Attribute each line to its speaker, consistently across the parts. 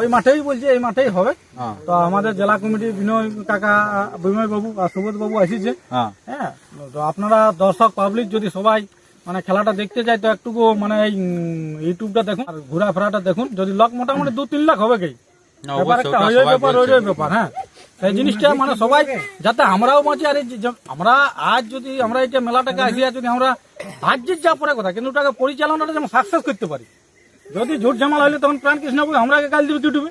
Speaker 1: ওই মাঠেই বলছে, এই মাঠেই হবে। তো আমাদের জেলা কমিটি বিনয় কাকা, বিনয় বাবু আর সুবোধ বাবু আসিছে। হ্যাঁ, তো আপনারা দর্শক পাবলিক যদি সবাই মানে খেলাটা দেখতে চাই তো একটুকু মানে এই ইউটিউবটা দেখুন আর ঘোরাফেরাটা দেখুন। যদি লোক মোটামুটি 2-3 লাখ হবে কি ব্যাপার, একটা হয়ে ব্যাপার ওই ব্যাপার। হ্যাঁ, সেই জিনিসটা মানে সবাই যাতে আমরাও বাঁচি। আর আমরা আজ যদি আমরা এটা মেলাটাকে আসি, আর যদি আমরা আজ যা পরে কথা, কিন্তু ওটাকে পরিচালনাটা যেমন সাকসেস করতে পারি। যদি ঝুট ঝামেলা হলে তখন প্রাণ কৃষ্ণ আমরা গাল দিব ইউটিউবে,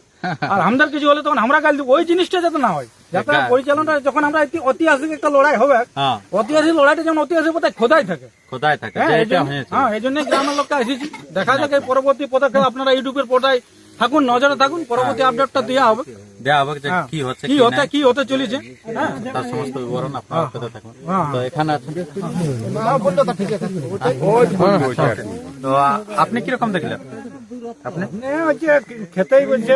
Speaker 1: আর আমাদের কিছু হলে তখন আমরা গাল দিব। ওই জিনিসটা যাতে না হয়, যাতে পরিচালনাটা যখন আমরা ঐতিহাসিক একটা লড়াই হবে, ঐতিহাসিক লড়াইটা যেমন ঐতিহাসিক পথে খোদাই থাকে। হ্যাঁ, এই জন্য গ্রামের লোককে এসেছি। দেখা যাক এই পরবর্তী পদক্ষেপ আপনারা ইউটিউবের পর্দায় থাকুন, নজরে থাকুন। পরবর্তী আপডেটটা দেওয়া হবে কি হতে চলেছে।
Speaker 2: তার সমস্ত বিবরণ আপনারা পেতে থাকুন। তো এখানে আছেন, তো আপনি কিরকম দেখলেন? আপনি
Speaker 1: খেতেই বলছে,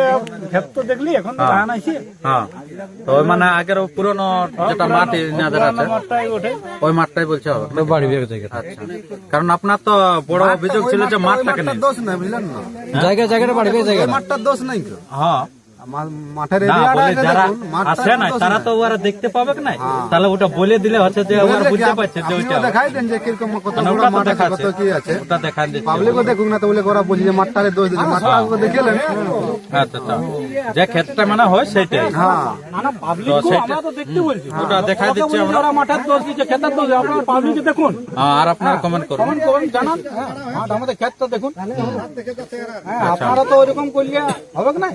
Speaker 1: ক্ষেত তো দেখলি, এখন তো ধান আছে।
Speaker 2: তো ওই মানে আগের পুরনো যেটা মাঠ এনাদের আছে ওই মাঠটাই বলছে হবে বাড়ি জায়গাটা। আচ্ছা, কারণ আপনার তো বড় অভিযোগ ছিল যে মাঠটাকে নিয়ে
Speaker 3: দোষ নাই, বুঝলেন না,
Speaker 2: জায়গাটা বাড়ি জায়গা
Speaker 3: মাঠটার দোষ নাই।
Speaker 2: হ্যাঁ,
Speaker 3: মাঠের
Speaker 2: যারা আসে না তারা তো ওরা দেখতে পাবে না, তাহলে ওটা বলে দিলে হচ্ছে যে ওরা বুঝতে পারছে যে ওইটা
Speaker 3: দেখাই দেন যে কিরকম কত বড়
Speaker 2: ওটা
Speaker 3: মাঠ আছে,
Speaker 2: দেখাচ্ছে,
Speaker 3: কত কি আছে,
Speaker 2: ওটা দেখান দিচ্ছে।
Speaker 3: পাবলিকও দেখুক না, তো বলে ওরা বলছে যে মাঠটারে দোষ দিচ্ছে, মাঠটা দেখেলেন।
Speaker 2: আচ্ছা আচ্ছা, যে ক্ষেত্রে মানে হয় সেটাই।
Speaker 3: হ্যাঁ,
Speaker 1: না পাবলিক আমরা তো দেখতে বলছি,
Speaker 2: ওটা দেখাই দিচ্ছে আমরা।
Speaker 1: ওরা মাঠের দোষ দিচ্ছে, ক্ষেতের দোষ, আপনারা পাবলিকে দেখুন,
Speaker 2: আর আপনারা কমেন্ট করুন,
Speaker 1: জানান। মাঠ আমাদের ক্ষেতটা দেখুন। আপনারা তো ওইরকম করলে হবে না।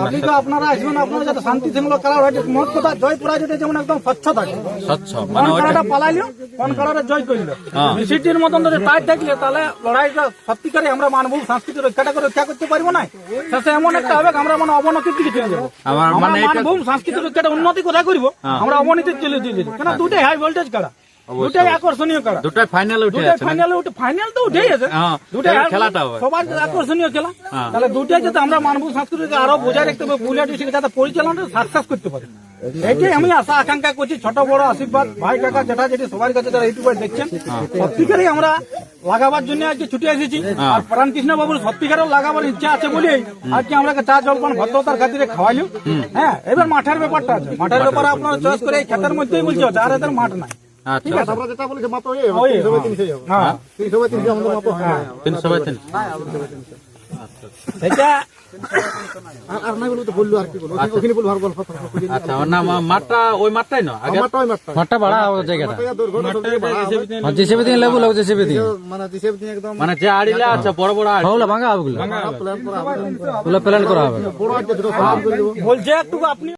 Speaker 1: পাবলিক আপনারা আসবেন, আপনারা যাতে শান্তি শৃঙ্খলা কালার হয়। মোট কথা জয়পুরা যেটা যেমন একদম স্বচ্ছ থাকে,
Speaker 2: স্বচ্ছ
Speaker 1: কোন কালারটা পালাইলো, কোন কালারে জয় করলো, সিটির মতন যদি টাইট থাকলে তাহলে লড়াইটা সত্যিকারে আমরা মানভূম সংস্কৃতি রক্ষা করতে পারবো না। শেষে এমন একটা হবে আমরা মানে অবনতির দিকে চলে যাবো। আমরা মানভূম সংস্কৃতি রক্ষাটা উন্নতি কোথায় করবো, আমরা অবনতির চলে যাবো। কেন দুটাই হাই ভোল্টেজ কারা, দুটাই আকর্ষণীয় কারা,
Speaker 2: দুটাই ফাইনাল উঠে
Speaker 1: ফাইনাল তো উঠেই আছে, দুটাই
Speaker 2: খেলাটা
Speaker 1: সবার আকর্ষণীয় খেলা। তাহলে দুটাই যাতে আমরা মানভূম সংস্কৃতিকে আরো বজায় রাখতে হবে, পুরুলিয়া ডিস্ট্রিক্টে যাতে পরিচালনাটা সাকসেস করতে পারি, এইটাই আমি আশা আকাঙ্ক্ষা করছি। ছোট বড় আশীর্বাদ, ভাই কাকা জেঠা জেঠি সবার কাছে যারা ইউটিউবে দেখছেন, সত্যিকারই আমরা লাগাবার জন্য আজকে ছুটে এসেছি। আর প্রাণকৃষ্ণ বাবুর সত্যিকারের লাগাবার ইচ্ছা আছে বলেই আজকে আমরা চা জলপান ভদ্রতার খাতিরে খাওয়াইলো। হ্যাঁ, এবার মাঠের ব্যাপারটা আছে, মাঠের ব্যাপারে আপনারা চয়েস করে এই ক্ষেতের মধ্যেই বলছে, আর এদের মাঠ নাই।
Speaker 2: আচ্ছা,
Speaker 3: আমরা যেটা বলেছি মাত্র 300 হ্যাঁ 300 আমাদের মত। হ্যাঁ,
Speaker 2: 300
Speaker 1: এটা
Speaker 3: আর নাই বলতে বললো, আর কি বলবো, ওখানে বলবো আর গল্প।
Speaker 2: আচ্ছা, না মাঠটা ওই মাঠটাই না, আগে
Speaker 3: মাঠটা বাড়া জায়গাটা, জেসিবি দিয়ে লেবু লাগছে, জেসিবি দিয়ে মানে জেসিবি দিয়ে একদম
Speaker 2: মানে যে আড়িলা আছে বড় বড় আড়ি
Speaker 3: ওগুলা ভাঙা হবে, ওগুলা প্ল্যান করা হবে, বড় একটা দুটো সাহায্য করে দেব
Speaker 1: বলছে একটু আপনি